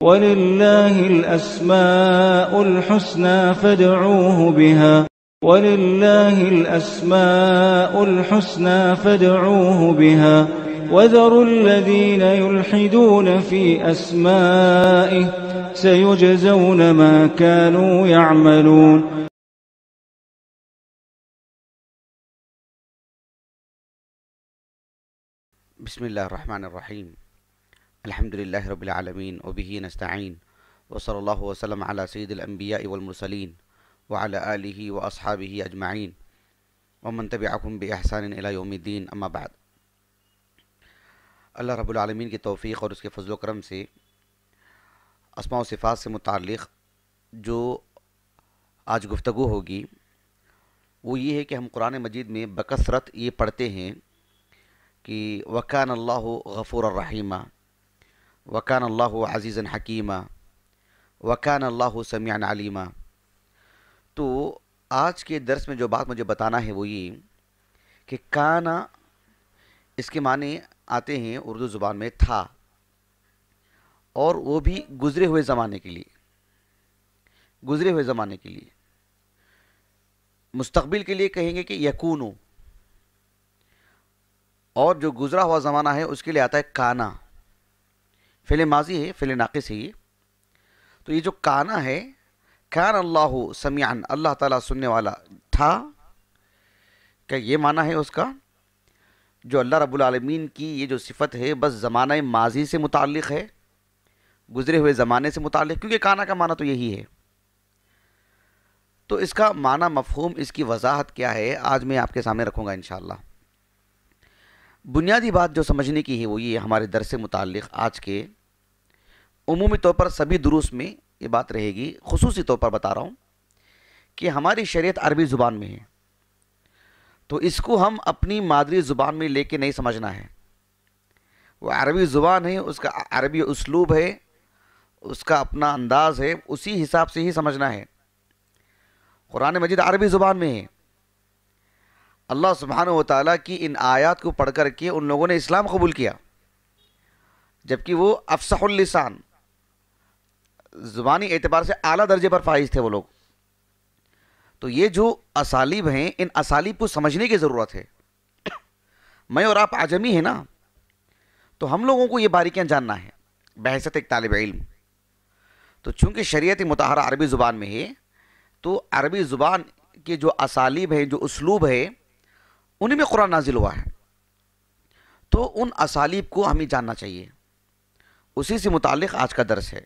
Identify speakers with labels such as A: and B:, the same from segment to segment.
A: وَلِلَّهِ الْأَسْمَاءُ الْحُسْنَى فَادْعُوهُ بِهَا وَلِلَّهِ الْأَسْمَاءُ الْحُسْنَى فَادْعُوهُ بِهَا وَذَرُوا الَّذِينَ يُلْحِدُونَ فِي أَسْمَائِهِ سَيُجْزَوْنَ مَا كَانُوا يَعْمَلُونَ.
B: بسم اللہ الرحمن الرحیم. الحمد للہ رب العالمین وبہ نستعین وصلی اللہ وسلم علی سید الانبیاء والمرسلین وعلی آلہ واصحابہ اجمعین ومن تبعہم باحسان الی یوم الدین. اما بعد. اللہ رب العالمین کی توفیق اور اس کے فضل و کرم سے اسماء و صفات سے متعلق جو آج گفتگو ہوگی وہ یہ ہے کہ ہم قرآن مجید میں بکثرت یہ پڑھتے ہیں کہ وَكَانَ اللَّهُ غَفُورًا رَحِيمًا وَكَانَ اللَّهُ عَزِيزًا حَكِيمًا وَكَانَ اللَّهُ سَمِيعًا عَلِيمًا. تو آج کے درس میں جو بات مجھے بتانا ہے وہ یہ کہ کانا اس کے معنی آتے ہیں اردو زبان میں تھا، اور وہ بھی گزرے ہوئے زمانے کے لیے، گزرے ہوئے زمانے کے لیے. مستقبل کے لیے کہیں گے کہ یکونو، اور جو گزرا ہوا زمانہ ہے اس کے لیے آتا ہے کانا. فعل ماضی ہے، فعل ناقص ہے یہ. تو یہ جو کانا ہے، کان اللہ سمیعن، اللہ تعالیٰ سننے والا تھا. کیا یہ معنی ہے اس کا؟ جو اللہ رب العالمین کی یہ جو صفت ہے بس زمانہ ماضی سے متعلق ہے، گزرے ہوئے زمانے سے متعلق، کیونکہ کانا کا معنی تو یہی ہے. تو اس کا معنی، مفہوم، اس کی وضاحت کیا ہے، آج میں آپ کے سامنے رکھوں گا انشاءاللہ. بنیادی بات جو سمجھنے کی ہے وہ یہ ہمارے درس سے متعلق آج کے عمومی طور پر سبھی دروس میں یہ بات رہے گی، خصوصی طور پر بتا رہا ہوں کہ ہماری شریعت عربی زبان میں ہے، تو اس کو ہم اپنی مادری زبان میں لے کے نہیں سمجھنا ہے. وہ عربی زبان ہے، اس کا عربی اسلوب ہے، اس کا اپنا انداز ہے، اسی حساب سے ہی سمجھنا ہے. قرآن مجید عربی زبان میں ہے. اللہ سبحانہ و تعالیٰ کی ان آیات کو پڑھ کر کے ان لوگوں نے اسلام قبول کیا، جبکہ وہ افصح اللسان، زبانی اعتبار سے اعلیٰ درجے پر فائز تھے وہ لوگ. تو یہ جو اسالیب ہیں، ان اسالیب کو سمجھنے کی ضرورت ہے. میں اور آپ عجمی ہیں نا، تو ہم لوگوں کو یہ باریکیاں جاننا ہے بحیثیت ایک طالب علم. تو چونکہ شریعت مطہرہ عربی زبان میں ہے، تو عربی زبان کے جو اسالیب ہیں، جو اسلوب ہے، انہیں میں قرآن نازل ہوا ہے. تو ان اسالیب کو ہمیں جاننا چاہیے، اسی سے متعلق آج کا درس ہے.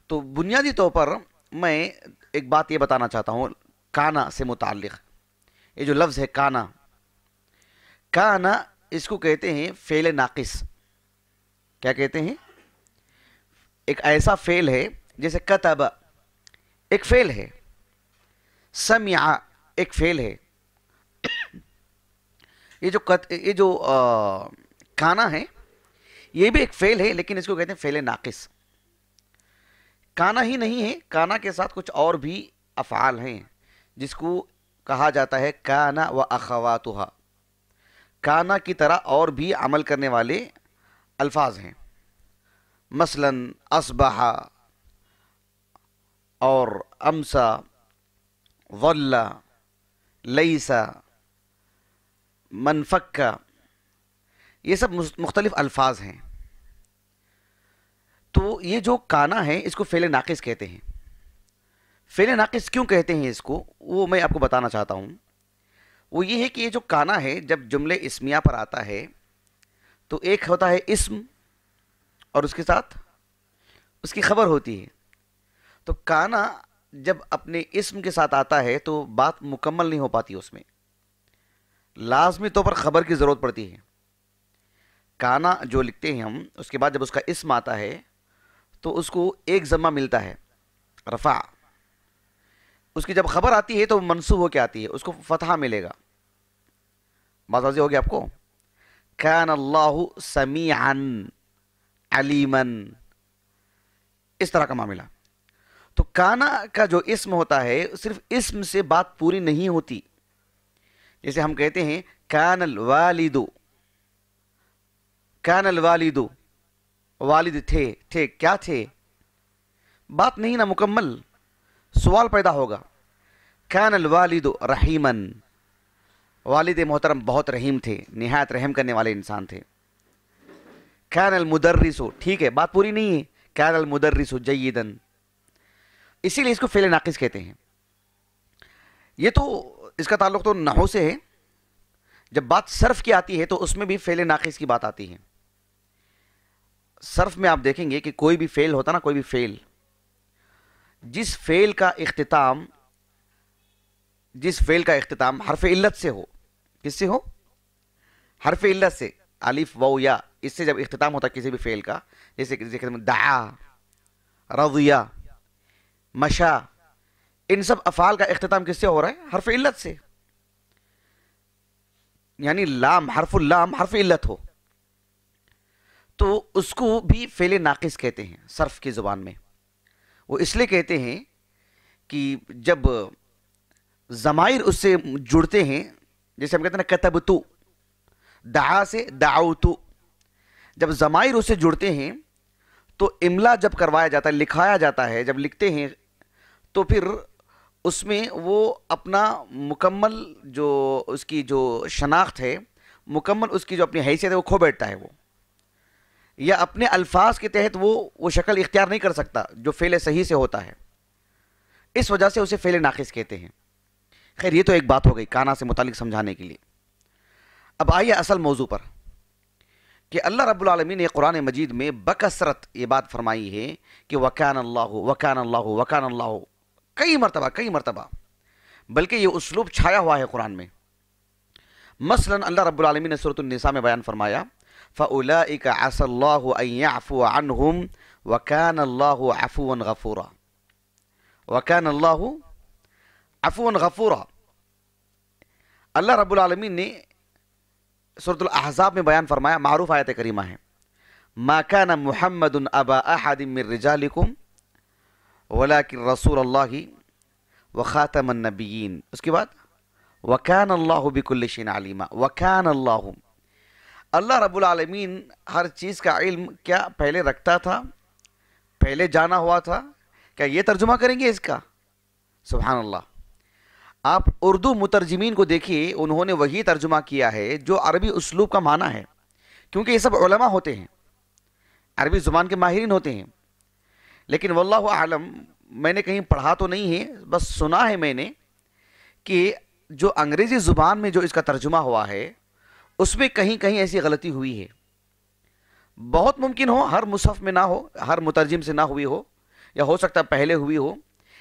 B: تو بنیادی طور پر میں ایک بات یہ بتانا چاہتا ہوں کانا سے متعلق. یہ جو لفظ ہے کانا، کانا اس کو کہتے ہیں فعل ناقص. کیا کہتے ہیں؟ ایک ایسا فعل ہے جیسے کتب ایک فعل ہے، سمع ایک فعل ہے. یہ جو کانا ہے یہ بھی ایک فعل ہے، لیکن اس کو کہتے ہیں فعل ناقص. کانا ہی نہیں ہے، کانا کے ساتھ کچھ اور بھی افعال ہیں جس کو کہا جاتا ہے کانا و اخواتها. کانا کی طرح اور بھی عمل کرنے والے الفاظ ہیں، مثلا اصبح اور امسا، ظل، لیسا، منفکا، یہ سب مختلف الفاظ ہیں. تو یہ جو کانا ہے اس کو فعل ناقص کہتے ہیں. فعل ناقص کیوں کہتے ہیں اس کو، وہ میں آپ کو بتانا چاہتا ہوں. وہ یہ ہے کہ یہ جو کانا ہے جب جملے اسمیہ پر آتا ہے تو ایک ہوتا ہے اسم اور اس کے ساتھ اس کی خبر ہوتی ہے. تو کانا جب اپنے اسم کے ساتھ آتا ہے تو بات مکمل نہیں ہو پاتی، اس میں لازمی طور پر خبر کی ضرورت پڑتی ہے. کانا جو لکھتے ہیں ہم، اس کے بعد جب اس کا اسم آتا ہے تو اس کو ایک ضمہ ملتا ہے، رفع. اس کی جب خبر آتی ہے تو منصوب ہو کے آتی ہے، اس کو فتحہ ملے گا. بات واضح ہو گیا آپ کو؟ کان اللہ سمیعا علیما، اس طرح کا معاملہ. تو کانا کا جو اسم ہوتا ہے صرف اسم سے بات پوری نہیں ہوتی. جیسے ہم کہتے ہیں کان الوالد، کان الوالد، والد تھے کیا تھے؟ بات نہیں نا مکمل، سوال پیدا ہوگا. کان الوالد رحیمن، والد محترم بہت رحیم تھے، نہایت رحم کرنے والے انسان تھے. کان المدرس، ٹھیک ہے بات پوری نہیں ہے. کان المدرس جیدن، اسی لیے اس کو فعل ناقص کہتے ہیں. یہ تو اس کا تعلق تو نحو سے ہے. جب بات صرف کی آتی ہے تو اس میں بھی فعل ناقص کی بات آتی ہے. صرف میں آپ دیکھیں گے کہ کوئی بھی فعل ہوتا نا، کوئی بھی فعل، جس فعل کا اختتام حرف علت سے ہو. کس سے ہو؟ حرف علت سے. الف واو یا، اس سے جب اختتام ہوتا کسی بھی فعل کا، جیسے دعا، رضیا، مشا، ان سب افعال کا اختتام کس سے ہو رہا ہے؟ حرف علت سے. یعنی لام، حرف اللام حرف علت ہو تو اس کو بھی فعل ناقص کہتے ہیں صرف کی زبان میں. وہ اس لیے کہتے ہیں کہ جب ضمائر اس سے جڑتے ہیں، جیسے ہم کہتے ہیں نا کتبتو، دعا سے دعوتو، جب ضمائر اس سے جڑتے ہیں تو املا جب کروایا جاتا ہے، لکھایا جاتا ہے، جب لکھتے ہیں تو پھر اس میں وہ اپنا مکمل جو اس کی جو شناخت ہے، مکمل اس کی جو اپنی حیثیت ہے وہ کھو بیٹھتا ہے. وہ یا اپنے الفاظ کے تحت وہ شکل اختیار نہیں کر سکتا جو فعل صحیح سے ہوتا ہے. اس وجہ سے اسے فعل ناقص کہتے ہیں. خیر یہ تو ایک بات ہو گئی کانا سے متعلق سمجھانے کے لیے. اب آئیے اصل موضوع پر کہ اللہ رب العالمین نے قرآن مجید میں بکثرت یہ بات فرمائی ہے کہ وَكَانَ اللَّهُ وَكَانَ اللَّهُ وَكَانَ اللَّهُ، کئی مرتبہ بلکہ یہ اسلوب چھایا ہوا ہے قرآن میں. مثلا اللہ رب العالمین نے سورۃ النساء میں بیان فرمایا فَأُولَئِكَ عَسَى اللَّهُ أَن يَعْفُوَ عَنْهُمْ وَكَانَ اللَّهُ عَفُوًّا غَفُورًا. وَكَانَ اللَّهُ عَفُوًّا غَفُورًا. اللہ رب العالمین نے سورۃ الاحزاب میں بیان فرمایا، معروف آیت کریمہ ہے، مَا كَانَ مُحَمَّدٌ أَبَا أَحَدٍ مِّن رِجَالِكُمْ وَلَكِنْ رَسُولَ اللَّهِ وَخَاتَمَ النَّبِيِّينَ. اس کے بعد وَكَانَ اللَّهُ بِكُلِّ شَيْءٍ عَلِيمًا. وَكَانَ اللَّهُ، اللہ رب العالمین ہر چیز کا علم کیا پہلے رکھتا تھا، پہلے جانا ہوا تھا. کیا یہ ترجمہ کریں گے اس کا؟ سبحان اللہ. آپ اردو مترجمین کو دیکھیے، انہوں نے وہی ترجمہ کیا ہے جو عربی اسلوب کا معنی ہے، کیونکہ یہ سب علماء ہوتے ہیں، عربی زبان کے ماہرین ہوتے ہیں. لیکن واللہ اعلم، میں نے کہیں پڑھا تو نہیں ہے، بس سنا ہے میں نے کہ جو انگریزی زبان میں جو اس کا ترجمہ ہوا ہے اس میں کہیں کہیں ایسی غلطی ہوئی ہے. بہت ممکن ہو ہر مصحف میں نہ ہو، ہر مترجم سے نہ ہوئی ہو، یا ہو سکتا پہلے ہوئی ہو،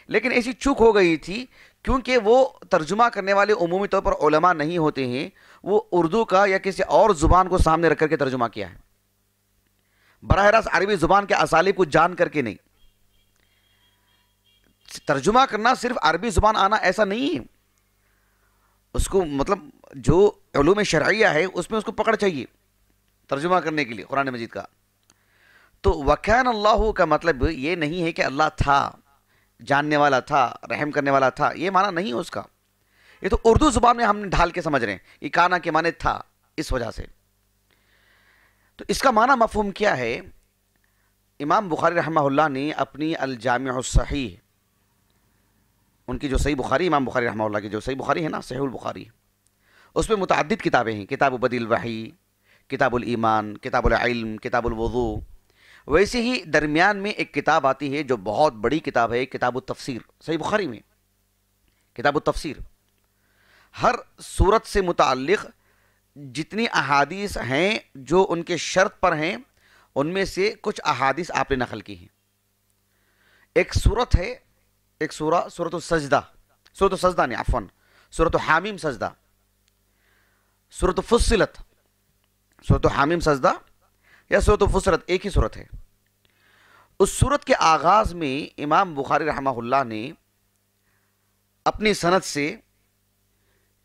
B: لیکن ایسی چوک ہو گئی تھی کیونکہ وہ ترجمہ کرنے والے عمومی طور پر علماء نہیں ہوتے ہیں، وہ اردو کا یا کسی اور زبان کو سامنے رکھ کر کے ترجمہ کیا ہے، براہ راست عربی زبان کے اسالیب کو جان کر کے نہیں. ترجمہ کرنا صرف عربی زبان آنا ایسا نہیں ہے، اس کو مطلب جو علوم شرعیہ ہے اس میں اس کو پکڑ چاہیے ترجمہ کرنے کے لیے قرآن مجید کا. تو وَكَانَ اللَّهُ کا مطلب یہ نہیں ہے کہ اللہ تھا، جاننے والا تھا، رحم کرنے والا تھا، یہ معنی نہیں ہے اس کا. یہ تو اردو زبان میں ہم ڈھال کے سمجھ رہے ہیں، یہ کانا کے معنی تھا اس وجہ سے. تو اس کا معنی مفہوم کیا ہے؟ امام بخاری رحمہ اللہ نے اپنی الجامع الصحیح، ان کی جو صحیح بخاری، امام بخاری رحمہ اللہ کی جو صحیح بخاری ہے نا، صحیح البخاری، اس میں متعدد کتابیں ہیں، کتاب بدیع الوحی، کتاب الایمان، کتاب العلم، کتاب الوضوء. ویسے ہی درمیان میں ایک کتاب آتی ہے جو بہت بڑی کتاب ہے، کتاب التفسیر. صحیح بخاری میں کتاب التفسیر، ہر صورت سے متعلق جتنی احادیث ہیں جو ان کے شرط پر ہیں ان میں سے کچھ احادیث آپ نے نقل کی ہیں. ایک صورت ہے، ایک سورۃ السجدہ، سورۃ السجدہ نہیں عفواً، سورۃ حامیم سجدہ، سورۃ فصلت، سورۃ حامیم سجدہ یا سورۃ فصلت ایک ہی سورت ہے. اس سورت کے آغاز میں امام بخاری رحمہ اللہ نے اپنی سند سے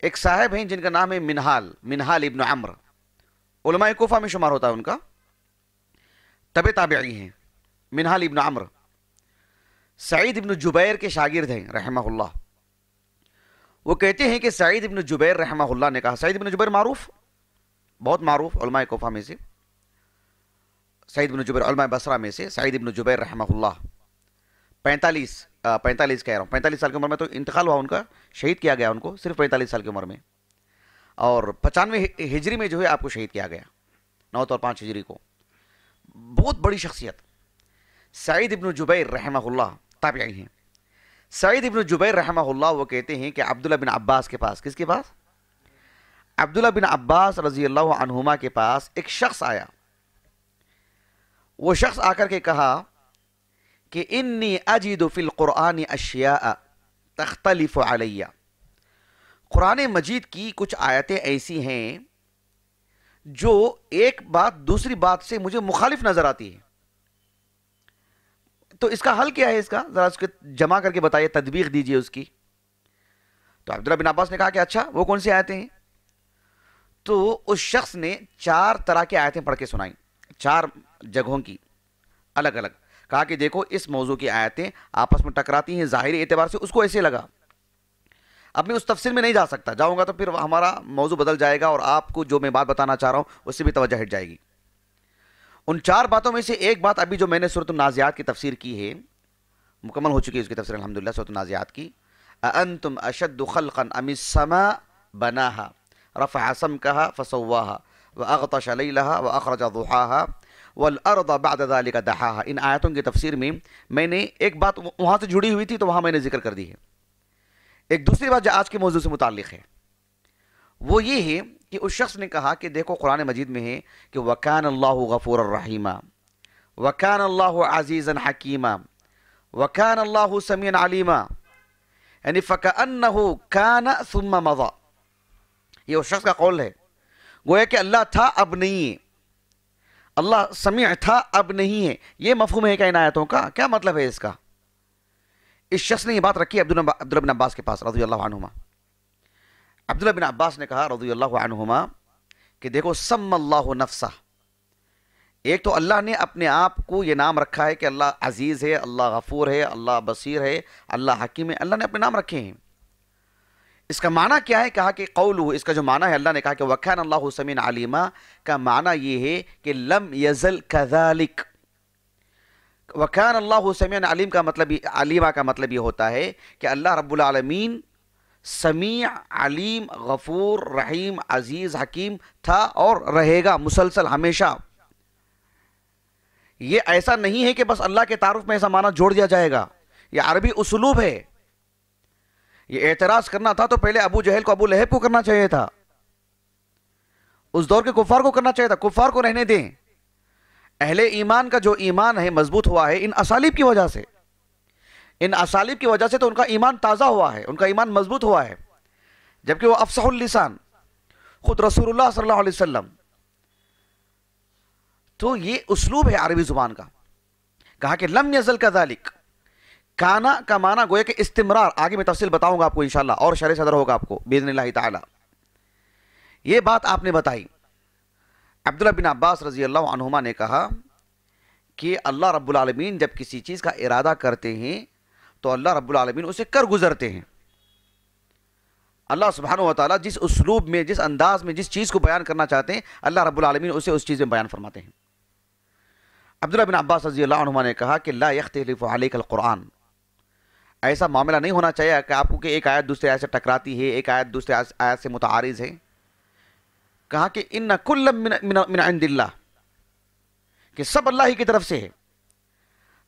B: ایک صاحب ہیں جن کا نام ہے منہال ابن عمرو، علماء کوفہ میں شمار ہوتا ہے ان کا، تبع تابعی ہیں. منہال ابن عمرو سعید ابن جبیر کے شاگرد ہیں رحمہ اللہ. وہ کہتے ہیں کہ سعید ابن جبیر رحمہ اللہ نے کہا، سعید ابن جبیر معروف، بہت معروف علماء کوفہ میں سے، سعید بن جبیر علماء بصرہ میں سے سعید بن جبیر رحمہ اللہ 45 کہہ رہا ہوں 45 سال کی عمر میں تو انتقال ہوا ان کا، شہید کیا گیا ان کو صرف 45 سال کی عمر میں، اور 95 ہجری میں جو ہے آپ کو شہید کیا گیا، 9 اور 5 ہجری کو. بہت بڑی شخصیت سعید ابن جبیر رحمہ اللہ تابعی ہیں. سعید ابن جبیر رحمہ اللہ وہ کہتے ہیں کہ عبداللہ بن عباس کے پاس، کس کے پاس؟ عبداللہ بن عباس رضی اللہ عنہما کے پاس ایک شخص آیا. وہ شخص آ کر کے کہا کہ انی اجد فی القرآن اشیاء تختلف علی، قرآن مجید کی کچھ آیتیں ایسی ہیں جو ایک بات دوسری بات سے مجھے مخالف نظر آتی ہے، تو اس کا حل کیا ہے؟ اس کا ذرا اس کو جمع کر کے بتائیے، تدبیق دیجئے اس کی. تو عبداللہ بن عباس نے کہا کہ اچھا وہ کون سی آیتیں ہیں؟ تو اس شخص نے 4 طرح کی آیتیں پڑھ کے سنائیں، 4 جگہوں کی الگ الگ. کہا کہ دیکھو اس موضوع کی آیتیں آپس میں ٹکراتی ہیں ظاہری اعتبار سے. اس کو ایسے لگا. اب میں اس تفصیل میں نہیں جا سکتا، جاؤں گا تو پھر ہمارا موضوع بدل جائے گا اور آپ کو جو میں بات بتانا چاہ رہا ہوں اس سے بھی توجہ ہٹ جائے گی. ان 4 باتوں میں سے ایک بات ابھی جو میں نے سورۃ النازعات کی تفسیر کی ہے، مکمل ہو چکی ہے اس کی تفسیر الحمدللہ سورۃ النازعات کی. اَأَنْتُمْ أَشَدُّ خَلْقًا أَمِ السَّمَاءُ بَنَاهَا رَفَعَ سَمْكَهَا فَسَوَّاهَا وَأَغْطَشَ لَيْلَهَا وَأَخْرَجَ ضُحَاهَا وَالْأَرْضَ بَعْدَ ذَلِكَ دَحَاهَا. ان آیتوں کی تفسیر میں نے ایک بات وہاں سے جڑی ہوئی تھی تو وہاں میں نے ذکر کر دی ہے. ایک دوسری بات جو آج کے موضوع سے متعلق ہے وہ یہ ہے کہ اس شخص نے کہا کہ دیکھو قرآن مجید میں ہے کہ وَكَانَ اللَّهُ غَفُورًا رَحِيمًا وَكَانَ اللَّهُ عَزِيزًا حَكِيمًا وَكَانَ اللَّهُ سَمِيعًا عَلِيمًا، یعنی فَكَأَنَّهُ كَانَ ثُمَّ مَضَى. یہ اس شخص کا قول ہے، گویا کہ اللہ تھا اب نہیں ہے، اللہ سمیع تھا اب نہیں ہے. یہ مفہوم ہے کہ ان آیتوں کا کیا مطلب ہے؟ اس کا اس شخص نے یہ بات رکھی عبداللہ بن عباس کے پاس رضی اللہ عنہما. عبداللہ بن عباس نے کہا رضی اللہ عنہما کہ دیکھو سم اللہ نفسہ، ایک تو اللہ نے اپنے آپ کو یہ نام رکھا ہے کہ اللہ عزیز ہے، اللہ غفور ہے، اللہ بصیر ہے، اللہ حکیم ہے. اللہ نے اپنے نام رکھے ہیں. اس کا معنی کیا ہے؟ کہا کہ قولہ، اس کا جو معنی ہے اللہ نے کہا کہ وَكَانَ اللَّهُ سَمِيعًا عَلِيمًا کا معنی یہ ہے کہ لم یزل كَذَلِكَ. وَكَانَ اللَّهُ سَمِيعًا عَلِيمًا کا مطلب علیمہ کا مطلب یہ ہوتا ہے کہ اللہ رب العالمین سمیع، علیم، غفور، رحیم، عزیز، حکیم تھا اور رہے گا مسلسل ہمیشہ. یہ ایسا نہیں ہے کہ بس اللہ کے تعارف میں ایسا معنی جوڑ دیا جائے گا. یہ عربی اسلوب ہے. یہ اعتراض کرنا تھا تو پہلے ابو جہل کو، ابو لہب کو کرنا چاہیے تھا، اس دور کے کفار کو کرنا چاہیے تھا. کفار کو رہنے دیں. اہل ایمان کا جو ایمان ہے مضبوط ہوا ہے ان اسالیب کی وجہ سے، ان اسالیب کی وجہ سے تو ان کا ایمان تازہ ہوا ہے، ان کا ایمان مضبوط ہوا ہے. جبکہ وہ افصح اللسان خود رسول اللہ صلی اللہ علیہ وسلم. تو یہ اسلوب ہے عربی زبان کا. کہا کہ لم یزل کذالک، کانا کا معنی گویا کہ استمرار. آگے میں تفصیل بتاؤں گا آپ کو انشاءاللہ، اور شرح صدر ہوگا آپ کو باذن اللہ تعالی. یہ بات آپ نے بتائی. عبداللہ بن عباس رضی اللہ عنہما نے کہا کہ اللہ رب العالمین جب کسی چیز کا ارادہ کرتے ہیں تو اللہ رب العالمین اسے کر گزرتے ہیں. اللہ سبحانہ و تعالیٰ جس اسلوب میں، جس انداز میں جس چیز کو بیان کرنا چاہتے ہیں اللہ رب العالمین اسے اس چیز میں بیان فرماتے ہیں. عبداللہ بن عباس رضی اللہ عنہما نے کہا کہ لا یختلف علیک القرآن، ایسا معاملہ نہیں ہونا چاہیے کہ آپ کو کہ ایک آیت دوسرے آیت سے ٹکراتی ہے، ایک آیت دوسرے آیت سے متعارض ہے. کہا کہ ان کل من عند اللہ، کہ سب اللہ ہی کی طرف سے ہے.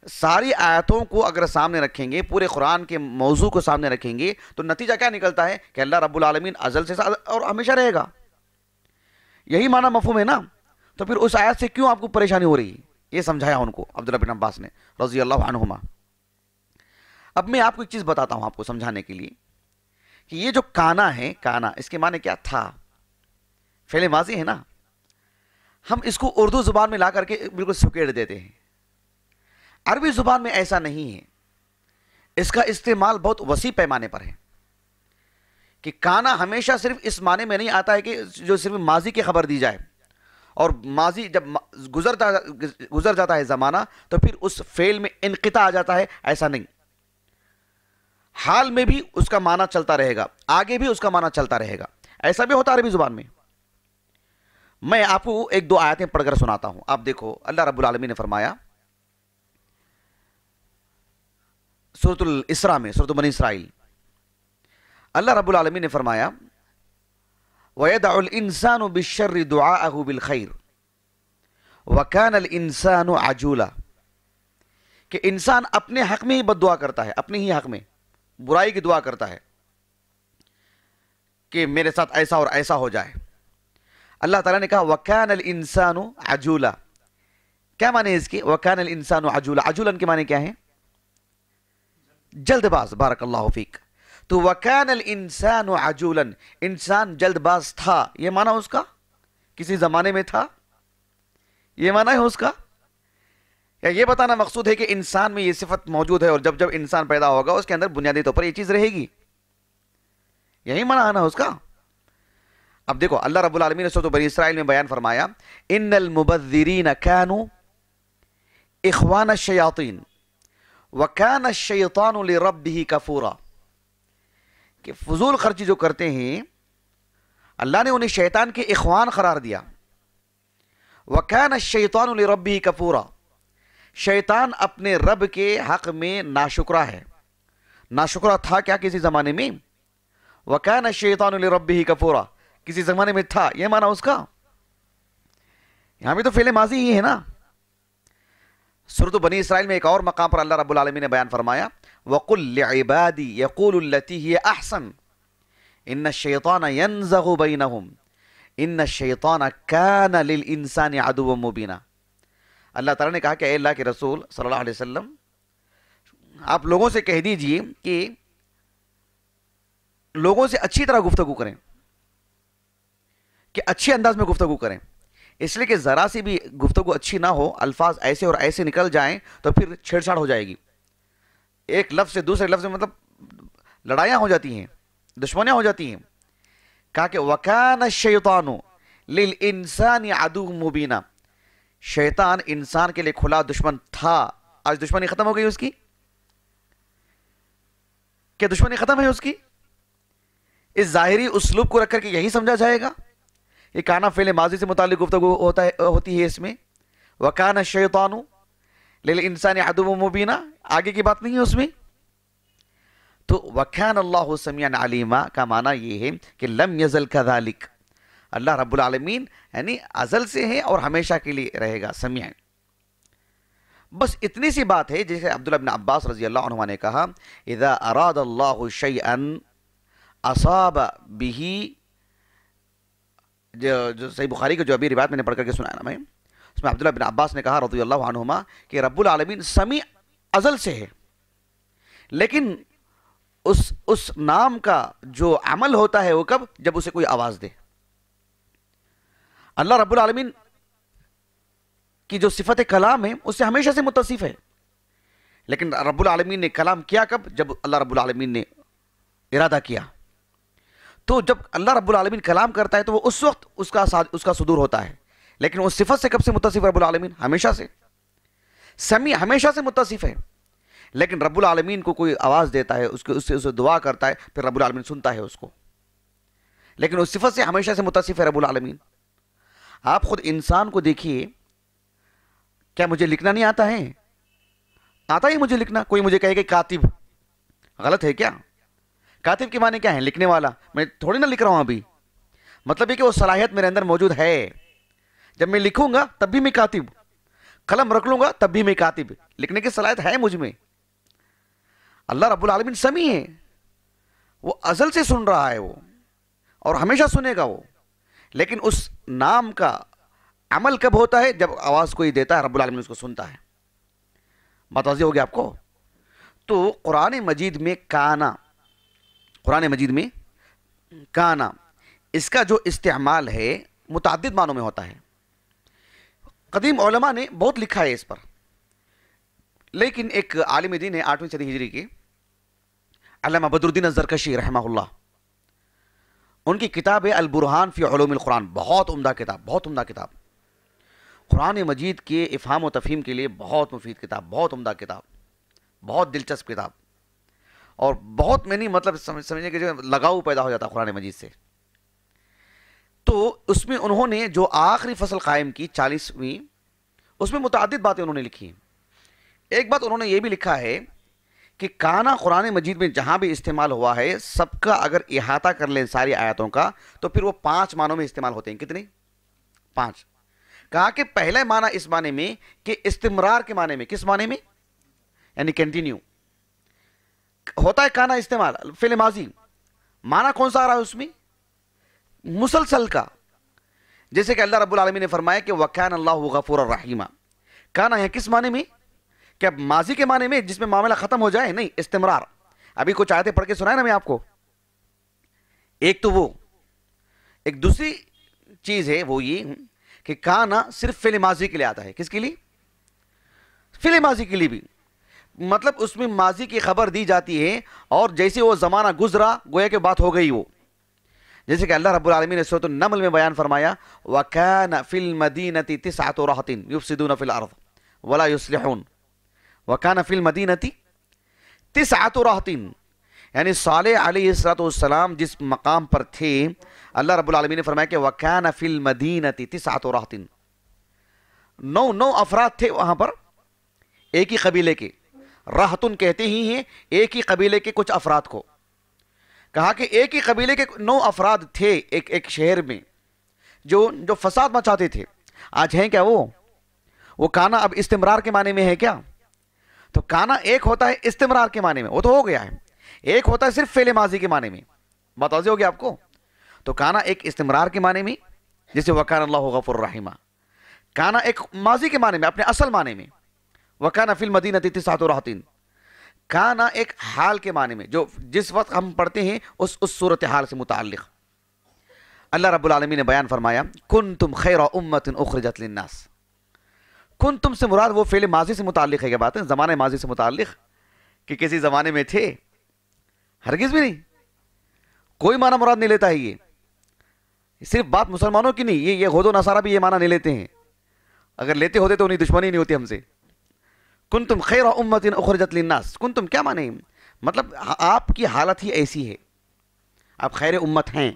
B: ساری آیتوں کو اگر سامنے رکھیں گے، پورے قرآن کے موضوع کو سامنے رکھیں گے تو نتیجہ کیا نکلتا ہے کہ اللہ رب العالمین ازل سے اور ہمیشہ رہے گا. یہی معنی مفہوم ہے نا. تو پھر اس آیت سے کیوں آپ کو پریشانی ہو رہی ہے؟ یہ سمجھایا ان کو عبداللہ بن عباس نے رضی اللہ عنہما. اب میں آپ کو ایک چیز بتاتا ہوں آپ کو سمجھانے کے لیے کہ یہ جو کانا ہے، کانا اس کے معنی کیا تھا؟ فعل ماضی ہے نا. ہم اس کو اردو زبان میں لا کر کے بالکل سکیڑ دیتے ہیں. عربی زبان میں ایسا نہیں ہے. اس کا استعمال بہت وسیع پیمانے پر ہے کہ کانا ہمیشہ صرف اس معنی میں نہیں آتا ہے کہ جو صرف ماضی کی خبر دی جائے، اور ماضی جب گزر جاتا ہے زمانہ تو پھر اس فعل میں انقطاع آ جاتا ہے. ایسا نہیں. حال میں بھی اس کا معنی چلتا رہے گا، آگے بھی اس کا معنی چلتا رہے گا. ایسا بھی ہوتا ہے عربی زبان میں. میں آپ کو ایک دو آیتیں پڑھ کر سناتا ہوں. آپ دیکھو اللہ رب العالمین نے فرمایا سورۃ الاسراء میں، سورۃ بنی اسرائیل، اللہ رب العالمین نے فرمایا وَيَدْعُ الْإِنسَانُ بِالشَّرِّ دُعَاءَهُ بِالْخَيْرِ وَكَانَ الْإِنسَانُ عَجُولًا، کہ انسان اپنے حق میں ہی بد دعا کرتا ہے، اپنے ہی حق میں برائی کی دعا کرتا ہے کہ میرے ساتھ ایسا اور ایسا ہو جائے. اللہ تعالیٰ نے کہا وَكَانَ الْإِنسَانُ عَجُولًا. کیا معنی ہے اس کے؟ وَكَانَ الْإِنسَانُ عَجُولًا، عجولن کے معنی کیا ہیں؟ جلد باز. بارک اللہ فیک. تو وَكَانَ الْإِنسَانُ عَجُولًا، انسان جلد باز تھا، یہ معنی اس کا کسی زمانے میں تھا، یہ معنی ہے اس کا، یا یہ بتانا مقصود ہے کہ انسان میں یہ صفت موجود ہے اور جب جب انسان پیدا ہوگا اس کے اندر بنیادی طور پر یہ چیز رہے گی، یہی معنی آنا اس کا. اب دیکھو اللہ رب العالمین نے سورۃ بنی اسرائیل میں بیان فرمایا ان المبذرین کانوا اخوان الشیاطین وکان الشیطان لربہ کفورا، کہ فضول خرچی جو کرتے ہیں اللہ نے انہیں شیطان کے اخوان قرار دیا. وکان الشیطان لربہ کفورا، شیطان اپنے رب کے حق میں ناشکرا ہے، ناشکرا تھا کیا کسی زمانے میں؟ وکان الشیطان لربہ کفورا، کسی زمانے میں تھا، یہ معنی اس کا. یہاں بھی تو فعل ماضی ہی ہے نا. سورۃ بنی اسرائیل میں ایک اور مقام پر اللہ رب العالمین نے بیان فرمایا وَقُلْ لِعِبَادِي يَقُولُ الَّتِي هِيَ أَحْسَنُ إِنَّ الشَّيْطَانَ يَنزَغُ بَيْنَهُمْ إِنَّ الشَّيْطَانَ كَانَ لِلْإِنسَانِ عَدُوًّا مُبِينًا. اللہ تعالیٰ نے کہا کہ اے اللہ کے رسول صلی اللہ علیہ وسلم، آپ لوگوں سے کہہ دیجئے کہ لوگوں سے اچھی طرح گفتگو کریں، کہ اچھے انداز میں گفتگو کریں، اس لیے کہ ذرا سی بھی گفتگو اچھی نہ ہو، الفاظ ایسے اور ایسے نکل جائیں تو پھر چھیڑ چھاڑ ہو جائے گی. ایک لفظ سے دوسرے لفظ میں مطلب لڑائیاں ہو جاتی ہیں، دشمنیاں ہو جاتی ہیں. کہا کہ وَكَانَ الشَّيْطَانُ لِلْإِنسَانِ عَدُوًّا مُبِينًا، شیطان انسان کے لیے کھلا دشمن تھا. آج دشمنی ختم ہو گئی اس کی؟ کیا دشمنی ختم ہے اس کی؟ اس ظاہری اسلوب کو رکھ کر کے یہی سمجھا جائے گا؟ یہ کانا فعل ماضی سے متعلق گفتگو ہوتی ہے اس میں. وَكَانَ الشَّيْطَانُ لِلْإِنسَانِ عَدُوًّا مُبِينًا، آگے کی بات نہیں ہے اس میں. تو وَكَانَ اللَّهُ سَمِيعًا عَلِيمًا کا معنی یہ ہے کہ لم یزل كذلك، اللہ رب العالمین یعنی ازل سے ہے اور ہمیشہ کے لیے رہے گا سمیع. بس اتنی سی بات ہے، جیسے عبداللہ بن عباس رضی اللہ عنہ نے کہا اذا اراد اللہ شیئا اصاب به، جو صحیح بخاری کا جو ابھی روایت میں نے پڑھ کر کے سنایا نا میں، اس میں عبداللہ بن عباس نے کہا رضی اللہ عنہما کہ رب العالمین سمیع ازل سے ہے، لیکن اس نام کا جو عمل ہوتا ہے وہ کب؟ جب اسے کوئی آواز دے. اللہ رب العالمین کی جو صفت کلام ہے اس سے ہمیشہ سے متصف ہے، لیکن رب العالمین نے کلام کیا کب؟ جب اللہ رب العالمین نے ارادہ کیا. تو جب اللہ رب العالمین کلام کرتا ہے تو وہ اس وقت اس کا صدور ہوتا ہے، لیکن اس صفت سے کب سے متصف رب العالمین؟ ہمیشہ سے. سمیع ہمیشہ سے متصف ہے، لیکن رب العالمین کو کوئی آواز دیتا ہے، اس سے دعا کرتا ہے، پھر رب العالمین سنتا ہے اس کو، لیکن اس صفت سے ہمیشہ سے متصف ہے رب العالمین. آپ خود انسان کو دیکھیے، کیا مجھے لکھنا نہیں آتا ہے؟ آتا ہی مجھے لکھنا. کوئی مجھے کہے کہ کاتب، غلط ہے کیا؟ کاتب کے معنی کیا ہے؟ لکھنے والا. میں تھوڑی نہ لکھ رہا ہوں ابھی، مطلب یہ کہ وہ صلاحیت میرے اندر موجود ہے. جب میں لکھوں گا تب بھی میں کاتب، قلم رکھ لوں گا تب بھی میں کاتب، لکھنے کی صلاحیت ہے مجھ میں. اللہ رب العالمین سمیع ہے، وہ ازل سے سن رہا ہے وہ، اور ہمیشہ سنے گا وہ، لیکن اس نام کا عمل کب ہوتا ہے؟ جب آواز کوئی دیتا ہے رب العالمین اس کو سنتا ہے. بات واضح ہو گیا آپ کو؟ تو قرآن مجید میں کانا، قرآن مجید میں کانا اس کا جو استعمال ہے متعدد معنوں میں ہوتا ہے. قدیم علماء نے بہت لکھا ہے اس پر، لیکن ایک عالم دین ہے 8ویں صدی ہجری کے علامہ بدر الدین الزرکشی رحمہ اللہ، ان کی کتاب ہے البرہان فی علوم القرآن، بہت عمدہ کتاب، بہت عمدہ کتاب. قرآن مجید کے افہام و تفہیم کے لیے بہت مفید کتاب، بہت عمدہ کتاب، بہت دلچسپ کتاب، اور بہت میں نہیں مطلب سمجھنے کے جو لگاؤ پیدا ہو جاتا قرآن مجید سے. تو اس میں انہوں نے جو آخری فصل قائم کی 40ویں، اس میں متعدد باتیں انہوں نے لکھی ہیں۔ ایک بات انہوں نے یہ بھی لکھا ہے کہ کانا قرآن مجید میں جہاں بھی استعمال ہوا ہے سب کا اگر احاطہ کر لیں ساری آیاتوں کا تو پھر وہ 5 معنوں میں استعمال ہوتے ہیں۔ کتنے؟ 5۔ کہا کہ پہلے معنی اس معنی میں کہ استمرار کے معنی میں، کس معنی میں؟ یعنی کنٹینیو ہوتا ہے کانا استعمال فعل ماضی، معنی کون سا آ رہا ہے اس میں؟ مسلسل کا۔ جیسے کہ اللہ رب العالمین نے فرمایا کہ وَكَانَ اللَّهُ غَفُورًا رَحِيمًا، کانا ہے کس معنی میں؟ کہ اب ماضی کے معنی میں جس میں معاملہ ختم ہو جائے، نہیں، استمرار۔ ابھی کچھ آیتیں پڑھ کے سنائے نا میں آپ کو، ایک تو وہ، ایک دوسری چیز ہے وہ یہ کہ کانا صرف فعل ماضی کے لیے آتا ہے۔ کس کے لیے؟ فعل ماضی کے لیے بھی، مطلب اس میں ماضی کی خبر دی جاتی ہے اور جیسے وہ زمانہ گزرا گویا کہ بات ہو گئی وہ۔ جیسے کہ اللہ رب العالمین نے سورۃ النمل میں بیان فرمایا وَكَانَ فِي الْمَدِينَةِ 9 رَهْطٍ يُفْسِدُونَ فِي الْأَرْضِ وَلَا يُصْلِحُونَ وَكَانَ فِي الْمَدِينَةِ 9 رَهْطٍ، یعنی صالح علیہ السلام جس مقام پر تھے اللہ رب العالمین نے فرمایا کہ وَكَانَ فِي الْمَدِينَةِ 9 رَهْطٍ، 9 افراد تھے وہاں پر ایک ہی قبیلے کے، رہتن کہتے ہی ہیں ایک ہی قبیلے کے کچھ افراد کو۔ کہا کہ ایک ہی قبیلے کے 9 افراد تھے ایک شہر میں جو فساد مچاتے تھے۔ آج ہیں کیا وہ کانا اب استمرار کے معنی میں ہے کیا؟ تو کانا ایک ہوتا ہے استمرار کے معنی میں، وہ تو ہو گیا ہے، ایک ہوتا ہے صرف فعل ماضی کے معنی میں، بات واضح ہو گیا آپ کو؟ تو کانا ایک استمرار کے معنی میں جیسے وَكَانَ اللَّهُ غَفُورًا رَحِيمًا، کانا ایک ماضی کے معنی میں اپنے اصل معنی میں وَكَانَ فِي الْمَدِينَةِ 9 رَهْطٍ، کانا ایک حال کے معنی میں جو جس وقت ہم پڑھتے ہیں اس صورتحال سے متعلق۔ اللہ رب العالمین نے بیان فرمایا کنتم خیر امت اخرجت للناس، کنتم سے مراد وہ فعل ماضی سے متعلق ہے، کیا بات ہے؟ زمانے ماضی سے متعلق کہ کسی زمانے میں تھے، ہرگز بھی نہیں، کوئی معنی مراد نہیں لیتا ہے یہ، صرف بات مسلمانوں کی نہیں، یہ یہود و نصارہ بھی یہ معنی نہیں لیتے ہیں، اگر لیتے ہوتے تو انہیں دشمنی نہیں ہوتی ہم سے۔ کنتم خیر امت اخرجت للناس، کنتم کیا معنی؟ مطلب آپ کی حالت ہی ایسی ہے، آپ خیر امت ہیں۔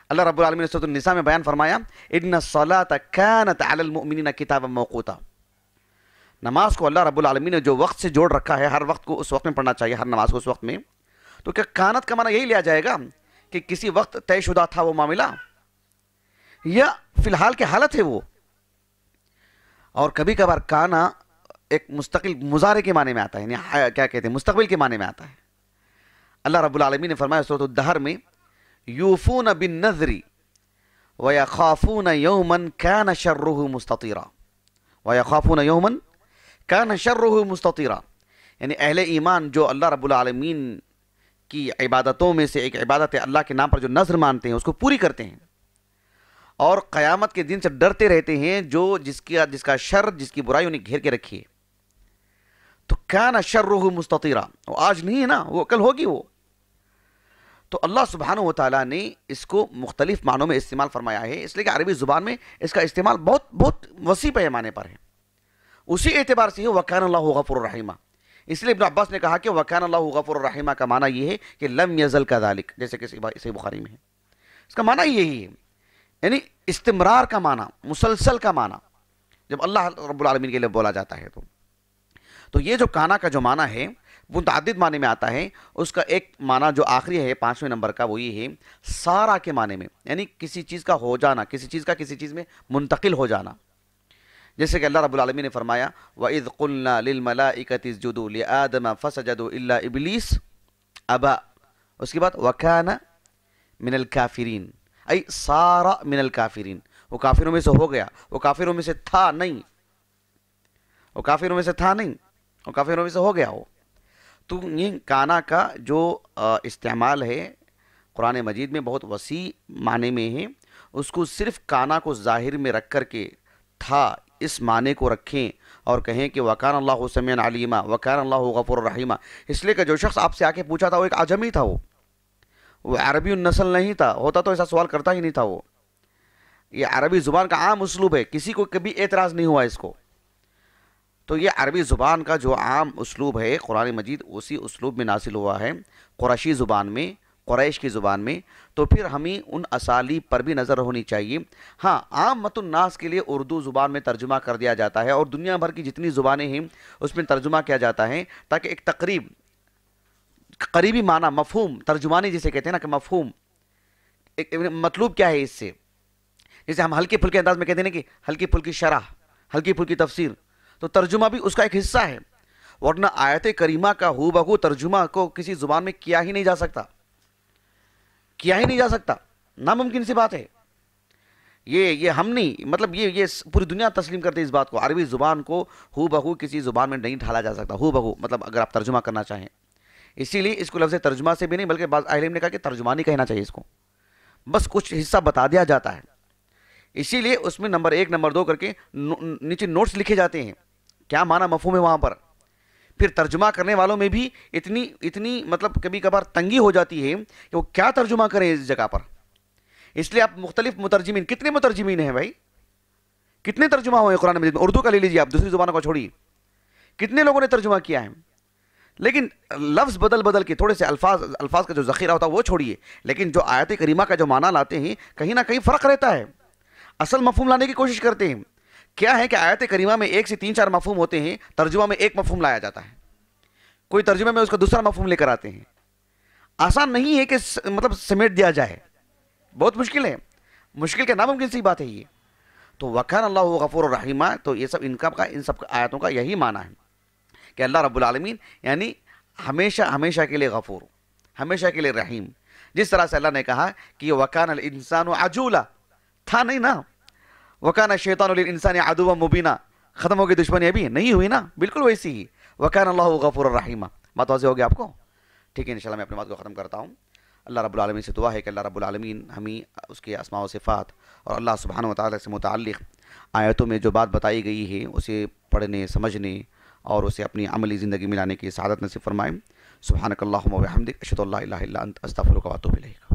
B: اللہ رب العالمین نے سورۃ النساء میں بیان فرمایا ان الصلاۃ کانت علی المؤمنین کتابا موقوتا، نماز کو اللہ رب العالمین نے جو وقت سے جوڑ رکھا ہے، ہر وقت کو اس وقت میں پڑھنا چاہیے، ہر نماز کو اس وقت میں۔ تو کیا کانت کا معنی یہی لیا جائے گا کہ کسی وقت طے شدہ تھا وہ معاملہ، یا فی الحال کی حالت ہے وہ؟ اور کبھی کبھار کانا ایک مستقل مضارع کے معنی میں آتا ہے، یعنی کیا کہتے ہیں، مستقبل کے معنی میں آتا ہے۔ اللہ رب العالمین نے فرمایا سورۃ الدہر میں یوفون بالنذر ویخافون یوما کان شرہ مستطیرا، ویخافون یوما کان شرہ مستطیرا، یعنی اہل ایمان جو اللہ رب العالمین کی عبادتوں میں سے ایک عبادت ہے، اللہ کے نام پر جو نذر مانتے ہیں اس کو پوری کرتے ہیں، اور قیامت کے دن سے ڈرتے رہتے ہیں جو جس کا شر، جس کی برائی انہیں گھیر کے رکھی ہے۔ تو کان شرہ مستطیرا، وہ آج نہیں ہے نا، وہ کل ہوگی وہ۔ تو اللہ سبحانہ و تعالیٰ نے اس کو مختلف معنوں میں استعمال فرمایا ہے، اس لیے کہ عربی زبان میں اس کا استعمال بہت وسیع پیمانے پر ہے، اسی اعتبار سے وَكَانَ اللَّهُ غَفُورًا رَحِيمًا۔ اس لیے ابن عباس نے کہا کہ وَكَانَ اللَّهُ غَفُورًا رَحِيمًا کا معنی یہ ہے کہ لم یزل کذالک، جیسے کہ صحیح بخاری میں ہے، اس کا معنی یہی ہے، یعنی استمرار کا معنی، مسلسل کا معنی جب اللہ رب العالمین کے لیے بولا جاتا ہے تو یہ جو کانا کا جو معنی ہے متعدد معنی میں آتا ہے۔ اس کا ایک معنی جو آخری ہے 5ویں نمبر کا وہ یہ ہے سارا کے معنی میں، یعنی کسی چیز کا ہو جانا، کسی چیز کا کسی چیز میں منتقل ہو جانا۔ جیسے کہ اللہ رب العالمین نے فرمایا وَإِذْ قُلْنَا لِلْمَلَائِكَةِ اسْجُدُوا لِآدَمَ فَسَجَدُوا إِلَّا إِبْلِيسَ أَبَى، اس کے بعد وَكَانَ مِنَ الْكَافِرِينَ، ای سارا من الکافرین، وہ کافروں میں سے ہو گیا، وہ کافروں میں سے تھا نہیں، وہ کافروں میں سے تھا نہیں، وہ کافروں میں سے ہو گیا وہ۔ تو یہ کانا کا جو استعمال ہے قرآن مجید میں بہت وسیع معنی میں ہے، اس کو صرف کانا کو ظاہر میں رکھ کر کے تھا اس معنی کو رکھیں اور کہیں کہ وَكَانَ اللَّهُ سَمِيعًا عَلِيمًا وَكَانَ اللَّهُ غَفُورًا رَحِيمًا، اس لیے کہ جو شخص آپ سے آ کے پوچھا تھا وہ ایک عجمی تھا، وہ عربی النسل نہیں تھا، ہوتا تو ایسا سوال کرتا ہی نہیں تھا وہ۔ یہ عربی زبان کا عام اسلوب ہے، کسی کو کبھی اعتراض نہیں ہوا اس کو۔ تو یہ عربی زبان کا جو عام اسلوب ہے قرآن مجید اسی اسلوب میں نازل ہوا ہے، قریشی زبان میں قریش کی زبان میں، تو پھر ہمیں ان اسالیب پر بھی نظر ہونی چاہیے۔ ہاں، عامۃ الناس کے لیے اردو زبان میں ترجمہ کر دیا جاتا ہے، اور دنیا بھر کی جتنی زبانیں ہیں اس میں ترجمہ کیا جاتا ہے، تاکہ ایک قریبی معنی، مفہوم، ترجمانی جسے کہتے ہیں نا کہ مفہوم، ایک مطلوب کیا ہے اس سے، جیسے ہم ہلکے پھلکے انداز میں کہتے ہیں کہ ہلکی پھلکی شرح، ہلکی پھلکی تفسیر، تو ترجمہ بھی اس کا ایک حصہ ہے، ورنہ آیت کریمہ کا ہو بہو ترجمہ کو کسی زبان میں کیا ہی نہیں جا سکتا، ناممکن سی بات ہے۔ یہ ہم نہیں، مطلب یہ پوری دنیا تسلیم کرتے اس بات کو، عربی زبان کو ہو بہو کسی زبان میں نہیں ڈھالا جا سکتا، ہو بہو مطلب اگر آپ ترجمہ کرنا چاہیں۔ اسی لیے اس کو لفظ ترجمہ سے بھی نہیں بلکہ بعض اہل علم نے کہا کہ ترجمانی کہنا چاہیے اس کو، بس کچھ حصہ بتا دیا جاتا ہے۔ اسی لیے اس میں نمبر 1 نمبر 2 کر کے نیچے نوٹس لکھے جاتے ہیں، کیا معنی مفہوم ہے وہاں پر۔ پھر ترجمہ کرنے والوں میں بھی اتنی مطلب کبھی کبھار تنگی ہو جاتی ہے کہ وہ کیا ترجمہ کریں اس جگہ پر۔ اس لیے آپ مختلف مترجمین، کتنے مترجمین ہیں بھائی، کتنے ترجمہ ہوئے قرآن مجید میں، اردو کا لے لیجیے آپ، دوسری زبانوں کو چھوڑیے، کتنے لوگوں نے ترجمہ کیا ہے، لیکن لفظ بدل کے تھوڑے سے الفاظ کا جو ذخیرہ ہوتا ہے وہ چھوڑیے، لیکن جو آیت کریمہ کا جو معنی لاتے ہیں کہیں نہ کہیں فرق رہتا ہے، اصل مفہوم لانے کی کوشش کرتے ہیں۔ کیا ہے کہ آیت کریمہ میں 1 سے 3 4 مفہوم ہوتے ہیں، ترجمہ میں 1 مفہوم لایا جاتا ہے، کوئی ترجمہ میں اس کا دوسرا مفہوم لے کر آتے ہیں۔ آسان نہیں ہے کہ مطلب سمیٹ دیا جائے، بہت مشکل ہے، مشکل کے ناممکن سی بات ہے یہ۔ تو وَكَانَ اللَّهُ غَفُورًا رَحِيمًا، تو یہ سب ان سب آیتوں کا یہی معنی ہے کہ اللہ رب العالمین یعنی ہمیشہ کے لیے غفور، ہمیشہ کے لیے رحیم۔ جس طرح سے اللہ نے کہا کہ وَكَانَ الْإِنسَانُ عَجُولًا، تھا نہیں نا، وَكَانَ الشَّيْطَانُ لِلْإِنسَانِ عَدُوًّا مُبِينًا، ختم ہو گئی دشمنی ابھی نہیں ہوئی نا، بالکل ویسی ہی وَكَانَ اللَّهُ غَفُورًا رَحِيمًا۔ بات واضح ہو گیا آپ کو؟ ٹھیک ہے، انشاءاللہ میں اپنی بات کو ختم کرتا ہوں۔ اللہ رب العالمین سے دعا ہے کہ اللہ رب العالمین ہمیں اس کے اسماء و صفات اور اللہ سبحانہ و تعالیٰ سے متعلق آیتوں میں جو بات بتائی گئی ہے اسے پڑھنے، سمجھنے اور اسے اپنی عملی زندگی میں لانے کی سعادت نصیب فرمائیں۔ سبحانک اللہم و بحمدک، اشہد ان لا الہ الا انت، استغفرک و اتوب الیک۔